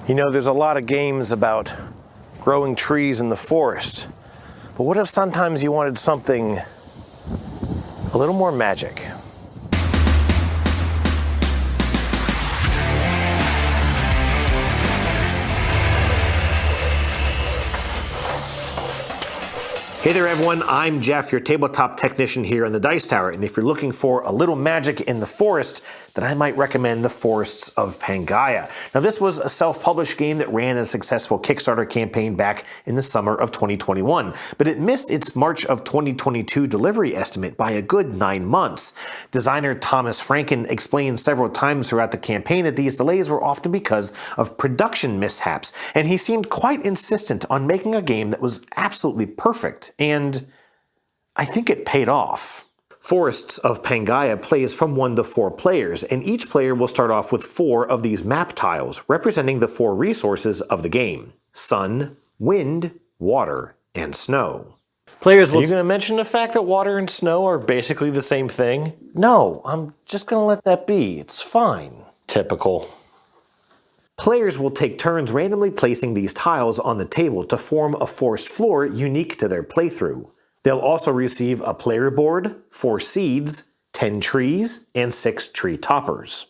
You know, there's a lot of games about growing trees in the forest, but what if sometimes you wanted something a little more magic? Hey there everyone, I'm Jeff, your tabletop technician here on the Dice Tower, and if you're looking for a little magic in the forest, then I might recommend the Forests of Pangaia. Now this was a self-published game that ran a successful Kickstarter campaign back in the summer of 2021, but it missed its March of 2022 delivery estimate by a good 9 months. Designer Thomas Franken explained several times throughout the campaign that these delays were often because of production mishaps, and he seemed quite insistent on making a game that was absolutely perfect. And I think it paid off. Forests of Pangaia plays from 1 to 4 players, and each player will start off with 4 of these map tiles, representing the 4 resources of the game: sun, wind, water, and snow. Players will— Are you going to mention the fact that water and snow are basically the same thing? No, I'm just going to let that be. It's fine. Typical. Players will take turns randomly placing these tiles on the table to form a forest floor unique to their playthrough. They'll also receive a player board, 4 seeds, 10 trees, and 6 tree toppers.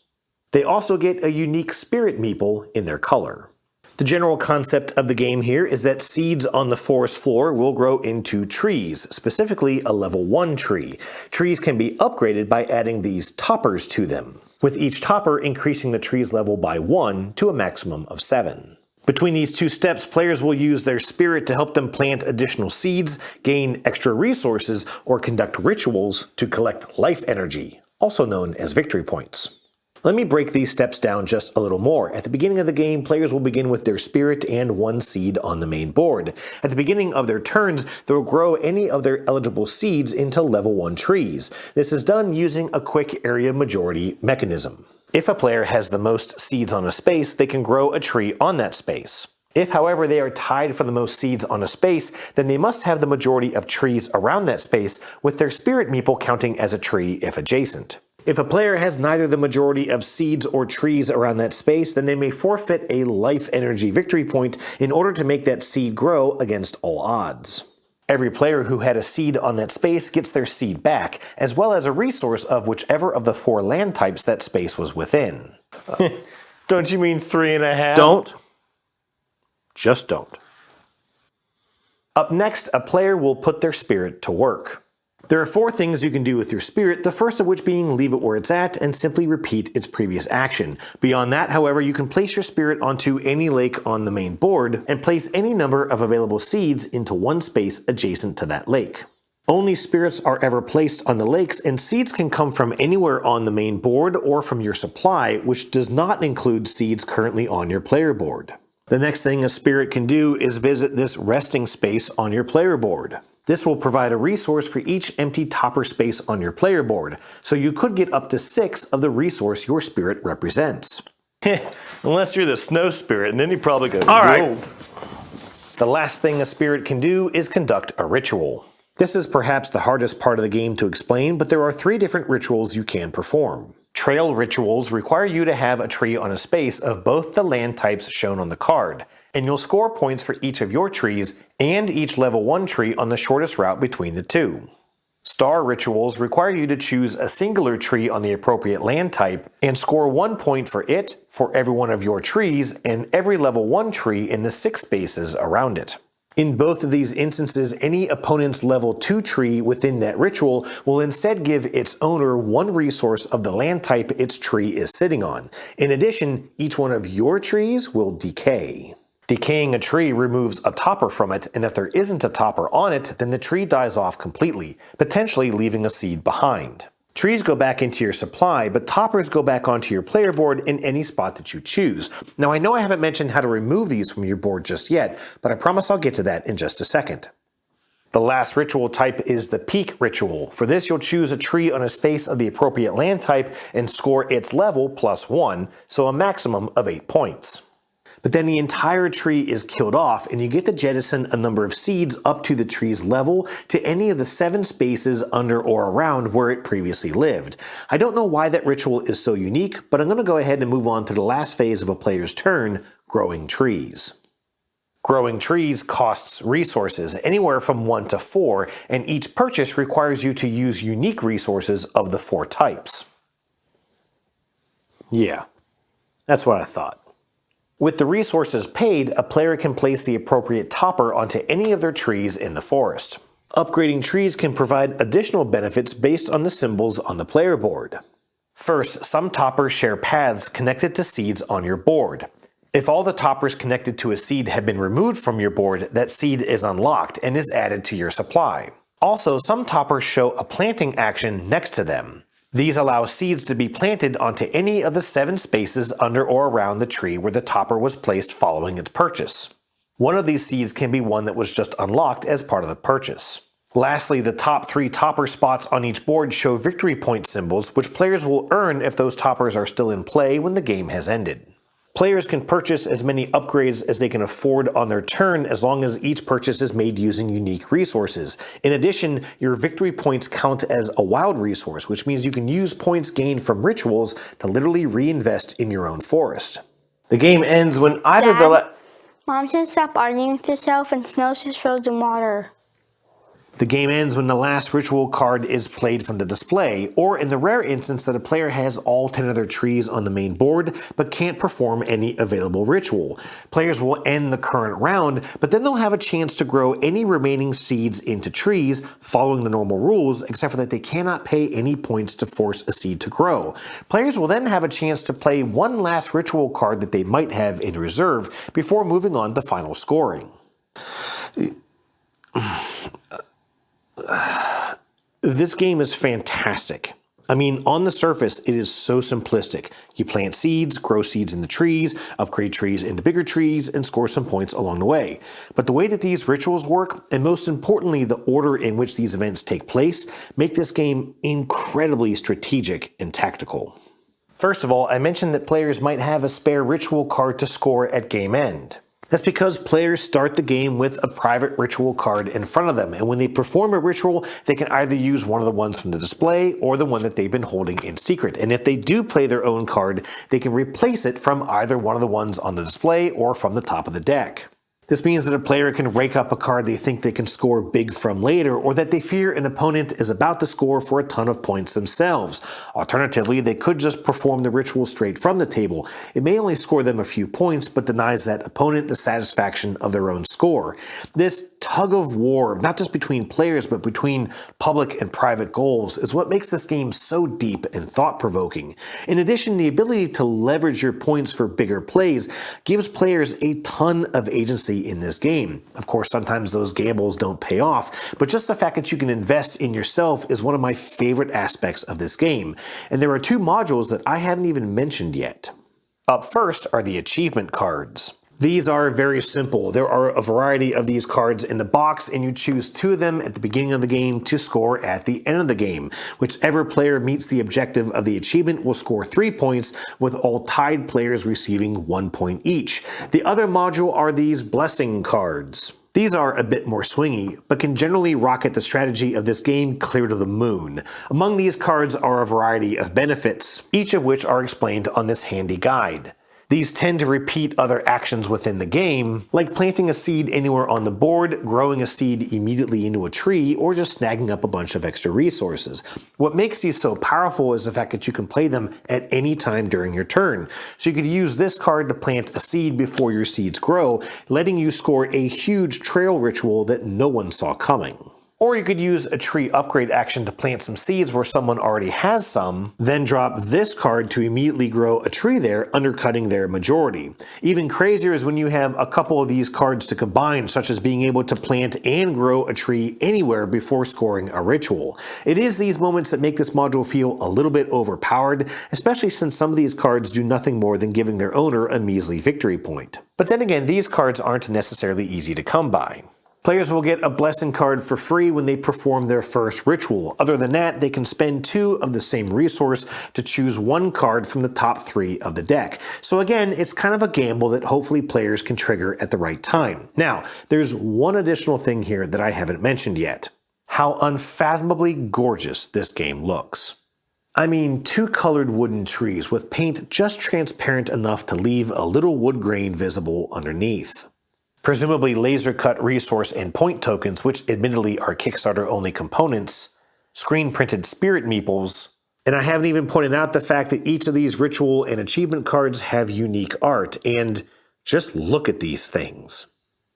They also get a unique spirit meeple in their color. The general concept of the game here is that seeds on the forest floor will grow into trees, specifically a level 1 tree. Trees can be upgraded by adding these toppers to them, with each topper increasing the tree's level by 1 to a maximum of 7. Between these 2 steps, players will use their spirit to help them plant additional seeds, gain extra resources, or conduct rituals to collect life energy, also known as victory points. Let me break these steps down just a little more. At the beginning of the game, players will begin with their spirit and 1 seed on the main board. At the beginning of their turns, they'll grow any of their eligible seeds into level 1 trees. This is done using a quick area majority mechanism. If a player has the most seeds on a space, they can grow a tree on that space. If, however, they are tied for the most seeds on a space, then they must have the majority of trees around that space, with their spirit meeple counting as a tree if adjacent. If a player has neither the majority of seeds or trees around that space, then they may forfeit a life energy victory point in order to make that seed grow against all odds. Every player who had a seed on that space gets their seed back, as well as a resource of whichever of the 4 land types that space was within. Don't you mean 3.5? Don't. Just don't. Up next, a player will put their spirit to work. There are 4 things you can do with your spirit, the first of which being leave it where it's at and simply repeat its previous action. Beyond that, however, you can place your spirit onto any lake on the main board and place any number of available seeds into 1 space adjacent to that lake. Only spirits are ever placed on the lakes, and seeds can come from anywhere on the main board or from your supply, which does not include seeds currently on your player board. The next thing a spirit can do is visit this resting space on your player board. This will provide a resource for each empty topper space on your player board, so you could get up to 6 of the resource your spirit represents. Unless you're the snow spirit, and then you probably go, all right. The last thing a spirit can do is conduct a ritual. This is perhaps the hardest part of the game to explain, but there are 3 different rituals you can perform. Trail rituals require you to have a tree on a space of both the land types shown on the card, and you'll score points for each of your trees and each level 1 tree on the shortest route between the 2. Star rituals require you to choose a singular tree on the appropriate land type and score 1 point for it, for every one of your trees, and every level 1 tree in the 6 spaces around it. In both of these instances, any opponent's level 2 tree within that ritual will instead give its owner 1 resource of the land type its tree is sitting on. In addition, each one of your trees will decay. Decaying a tree removes a topper from it, and if there isn't a topper on it, then the tree dies off completely, potentially leaving a seed behind. Trees go back into your supply, but toppers go back onto your player board in any spot that you choose. Now I know I haven't mentioned how to remove these from your board just yet, but I promise I'll get to that in just a second. The last ritual type is the peak ritual. For this, you'll choose a tree on a space of the appropriate land type and score its level +1, so a maximum of 8 points. But then the entire tree is killed off and you get to jettison a number of seeds up to the tree's level to any of the 7 spaces under or around where it previously lived. I don't know why that ritual is so unique, but I'm going to go ahead and move on to the last phase of a player's turn, growing trees. Growing trees costs resources, anywhere from 1 to 4, and each purchase requires you to use unique resources of the 4 types. Yeah, that's what I thought. With the resources paid, a player can place the appropriate topper onto any of their trees in the forest. Upgrading trees can provide additional benefits based on the symbols on the player board. First, some toppers share paths connected to seeds on your board. If all the toppers connected to a seed have been removed from your board, that seed is unlocked and is added to your supply. Also, some toppers show a planting action next to them. These allow seeds to be planted onto any of the 7 spaces under or around the tree where the topper was placed following its purchase. One of these seeds can be one that was just unlocked as part of the purchase. Lastly, the top 3 topper spots on each board show victory point symbols, which players will earn if those toppers are still in play when the game has ended. Players can purchase as many upgrades as they can afford on their turn as long as each purchase is made using unique resources. In addition, your victory points count as a wild resource, which means you can use points gained from rituals to literally reinvest in your own forest. The game ends when either Mom says stop arguing with yourself and Snow just frozen water. The game ends when the last ritual card is played from the display, or in the rare instance that a player has all 10 of their trees on the main board, but can't perform any available ritual. Players will end the current round, but then they'll have a chance to grow any remaining seeds into trees, following the normal rules, except for that they cannot pay any points to force a seed to grow. Players will then have a chance to play one last ritual card that they might have in reserve, before moving on to final scoring. This game is fantastic. I mean, on the surface, it is so simplistic. You plant seeds, grow seeds in the trees, upgrade trees into bigger trees, and score some points along the way. But the way that these rituals work, and most importantly, the order in which these events take place, make this game incredibly strategic and tactical. First of all, I mentioned that players might have a spare ritual card to score at game end. That's because players start the game with a private ritual card in front of them, and when they perform a ritual, they can either use one of the ones from the display or the one that they've been holding in secret. And if they do play their own card, they can replace it from either one of the ones on the display or from the top of the deck. This means that a player can rake up a card they think they can score big from later, or that they fear an opponent is about to score for a ton of points themselves. Alternatively, they could just perform the ritual straight from the table. It may only score them a few points, but denies that opponent the satisfaction of their own score. This tug of war, not just between players, but between public and private goals, is what makes this game so deep and thought-provoking. In addition, the ability to leverage your points for bigger plays gives players a ton of agency in this game. Of course, sometimes those gambles don't pay off, but just the fact that you can invest in yourself is one of my favorite aspects of this game. And there are 2 modules that I haven't even mentioned yet. Up first are the achievement cards. These are very simple. There are a variety of these cards in the box, and you choose 2 of them at the beginning of the game to score at the end of the game. Whichever player meets the objective of the achievement will score 3 points, with all tied players receiving 1 point each. The other module are these blessing cards. These are a bit more swingy, but can generally rocket the strategy of this game clear to the moon. Among these cards are a variety of benefits, each of which are explained on this handy guide. These tend to repeat other actions within the game, like planting a seed anywhere on the board, growing a seed immediately into a tree, or just snagging up a bunch of extra resources. What makes these so powerful is the fact that you can play them at any time during your turn. So you could use this card to plant a seed before your seeds grow, letting you score a huge trail ritual that no one saw coming. Or you could use a tree upgrade action to plant some seeds where someone already has some, then drop this card to immediately grow a tree there, undercutting their majority. Even crazier is when you have a couple of these cards to combine, such as being able to plant and grow a tree anywhere before scoring a ritual. It is these moments that make this module feel a little bit overpowered, especially since some of these cards do nothing more than giving their owner a measly victory point. But then again, these cards aren't necessarily easy to come by. Players will get a blessing card for free when they perform their first ritual. Other than that, they can spend 2 of the same resource to choose 1 card from the top 3 of the deck. So again, it's kind of a gamble that hopefully players can trigger at the right time. Now, there's one additional thing here that I haven't mentioned yet. How unfathomably gorgeous this game looks. I mean, 2 colored wooden trees with paint just transparent enough to leave a little wood grain visible underneath. Presumably laser-cut resource and point tokens, which admittedly are Kickstarter-only components, screen-printed spirit meeples, and I haven't even pointed out the fact that each of these ritual and achievement cards have unique art, and just look at these things.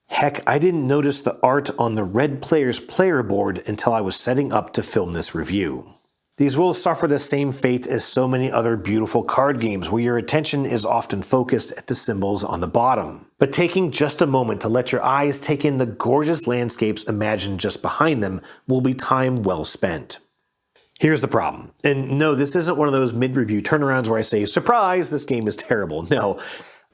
Heck, I didn't notice the art on the red player's player board until I was setting up to film this review. These will suffer the same fate as so many other beautiful card games where your attention is often focused at the symbols on the bottom. But taking just a moment to let your eyes take in the gorgeous landscapes imagined just behind them will be time well spent. Here's the problem. And no, this isn't one of those mid-review turnarounds where I say, surprise, this game is terrible. No,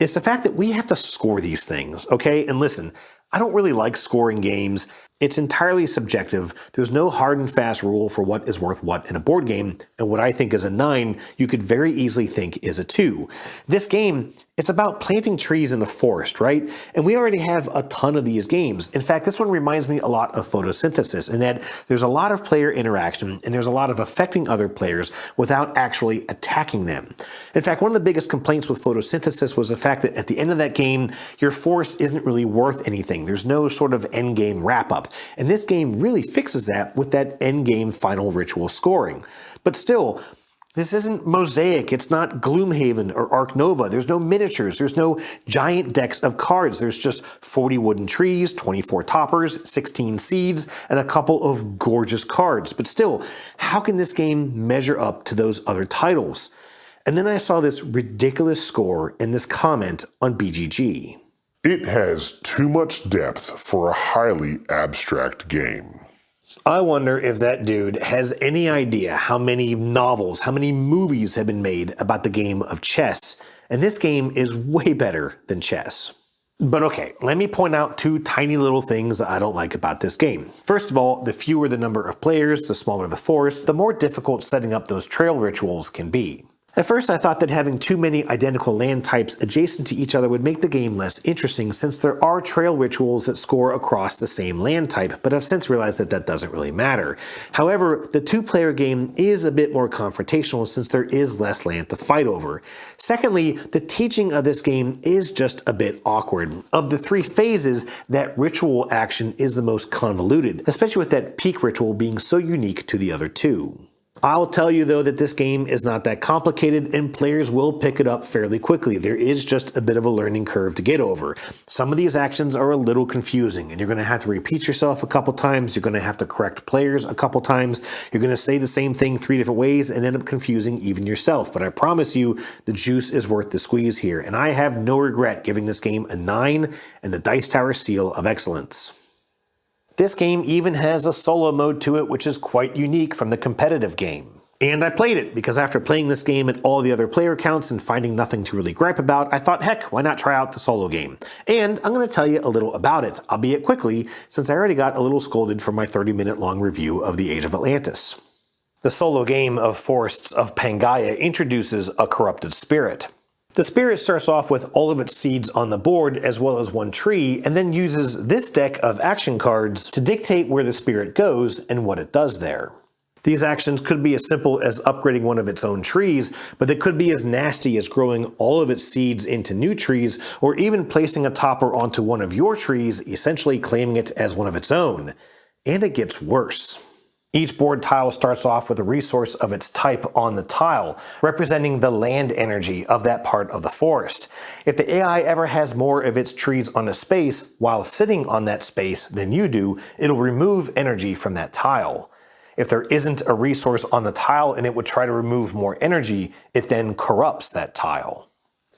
it's the fact that we have to score these things, okay? And listen, I don't really like scoring games. It's entirely subjective. There's no hard and fast rule for what is worth what in a board game, and what I think is a 9, you could very easily think is a 2. This game, it's about planting trees in the forest, right? And we already have a ton of these games. In fact, this one reminds me a lot of photosynthesis in that there's a lot of player interaction and there's a lot of affecting other players without actually attacking them. In fact, one of the biggest complaints with photosynthesis was the fact that at the end of that game, your forest isn't really worth anything. There's no sort of end game wrap-up. And this game really fixes that with that endgame final ritual scoring. But still, this isn't Mosaic, it's not Gloomhaven or Ark Nova. There's no miniatures, there's no giant decks of cards. There's just 40 wooden trees, 24 toppers, 16 seeds, and a couple of gorgeous cards. But still, how can this game measure up to those other titles? And then I saw this ridiculous score in this comment on BGG. It has too much depth for a highly abstract game. I wonder if that dude has any idea how many novels, how many movies have been made about the game of chess, and this game is way better than chess. But okay, let me point out 2 tiny little things that I don't like about this game. First of all, the fewer the number of players, the smaller the forest, the more difficult setting up those trail rituals can be. At first, I thought that having too many identical land types adjacent to each other would make the game less interesting since there are trail rituals that score across the same land type, but I've since realized that that doesn't really matter. However, the 2-player game is a bit more confrontational since there is less land to fight over. Secondly, the teaching of this game is just a bit awkward. Of the 3 phases, that ritual action is the most convoluted, especially with that peak ritual being so unique to the other 2. I'll tell you though that this game is not that complicated and players will pick it up fairly quickly. There is just a bit of a learning curve to get over. Some of these actions are a little confusing and you're going to have to repeat yourself a couple times. You're going to have to correct players a couple times. You're going to say the same thing 3 different ways and end up confusing even yourself. But I promise you the juice is worth the squeeze here. And I have no regret giving this game a 9 and the Dice Tower seal of excellence. This game even has a solo mode to it, which is quite unique from the competitive game. And I played it, because after playing this game at all the other player counts and finding nothing to really gripe about, I thought, heck, why not try out the solo game? And I'm going to tell you a little about it, albeit quickly, since I already got a little scolded for my 30-minute long review of the Age of Atlantis. The solo game of Forests of Pangaia introduces a corrupted spirit. The spirit starts off with all of its seeds on the board as well as 1 tree, and then uses this deck of action cards to dictate where the spirit goes and what it does there. These actions could be as simple as upgrading one of its own trees, but they could be as nasty as growing all of its seeds into new trees, or even placing a topper onto one of your trees, essentially claiming it as one of its own. And it gets worse. Each board tile starts off with a resource of its type on the tile, representing the land energy of that part of the forest. If the AI ever has more of its trees on a space while sitting on that space than you do, it'll remove energy from that tile. If there isn't a resource on the tile and it would try to remove more energy, it then corrupts that tile.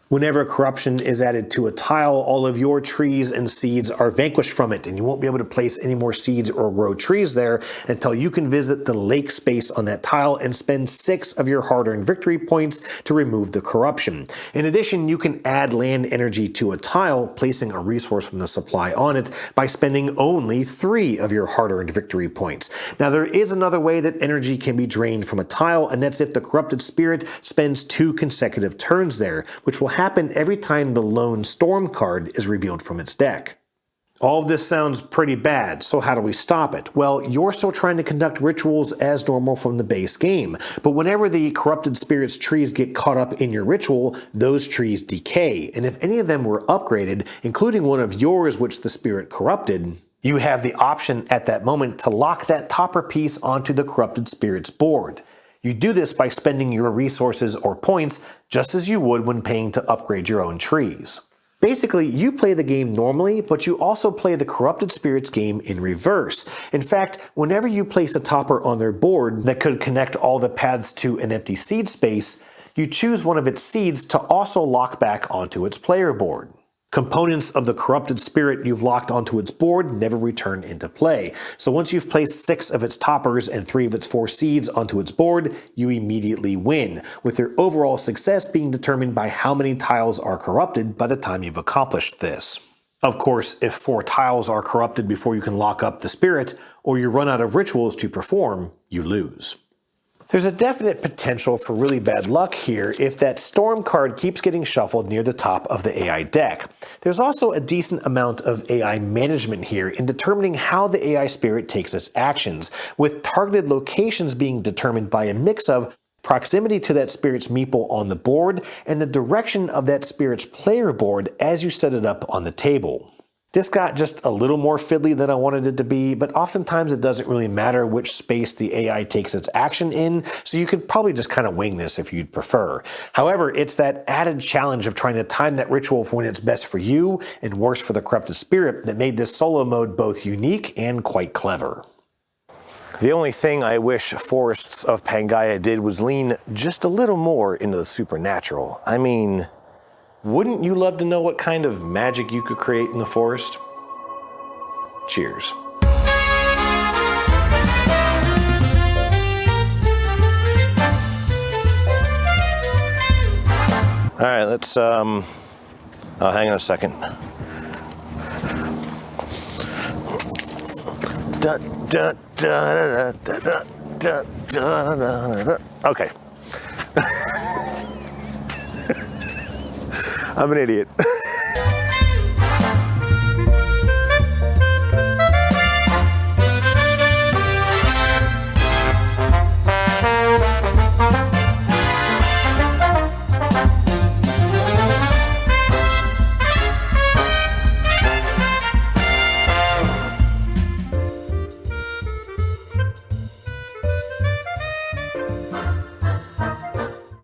Whenever corruption is added to a tile, all of your trees and seeds are vanquished from it, and you won't be able to place any more seeds or grow trees there until you can visit the lake space on that tile and spend 6 of your hard-earned victory points to remove the corruption. In addition, you can add land energy to a tile, placing a resource from the supply on it by spending only 3 of your hard-earned victory points. Now, there is another way that energy can be drained from a tile, and that's if the corrupted spirit spends 2 consecutive turns there, which will happen every time the lone storm card is revealed from its deck. All of this sounds pretty bad, so how do we stop it? Well, you're still trying to conduct rituals as normal from the base game, but whenever the corrupted spirit's trees get caught up in your ritual, those trees decay, and if any of them were upgraded, including one of yours which the spirit corrupted, you have the option at that moment to lock that topper piece onto the corrupted spirit's board. You do this by spending your resources or points just as you would when paying to upgrade your own trees. Basically, you play the game normally, but you also play the corrupted spirit's game in reverse. In fact, whenever you place a topper on their board that could connect all the paths to an empty seed space, you choose one of its seeds to also lock back onto its player board. Components of the corrupted spirit you've locked onto its board never return into play. So once you've placed 6 of its toppers and 3 of its 4 seeds onto its board, you immediately win, with your overall success being determined by how many tiles are corrupted by the time you've accomplished this. Of course, if 4 tiles are corrupted before you can lock up the spirit, or you run out of rituals to perform, you lose. There's a definite potential for really bad luck here if that storm card keeps getting shuffled near the top of the AI deck. There's also a decent amount of AI management here in determining how the AI spirit takes its actions, with targeted locations being determined by a mix of proximity to that spirit's meeple on the board and the direction of that spirit's player board as you set it up on the table. This got just a little more fiddly than I wanted it to be, but oftentimes it doesn't really matter which space the AI takes its action in, so you could probably just kind of wing this if you'd prefer. However, it's that added challenge of trying to time that ritual for when it's best for you and worse for the corrupted spirit that made this solo mode both unique and quite clever. The only thing I wish Forests of Pangaia did was lean just a little more into the supernatural. I mean, wouldn't you love to know what kind of magic you could create in the forest? Cheers. All right, let's, hang on a second. Okay. I'm an idiot.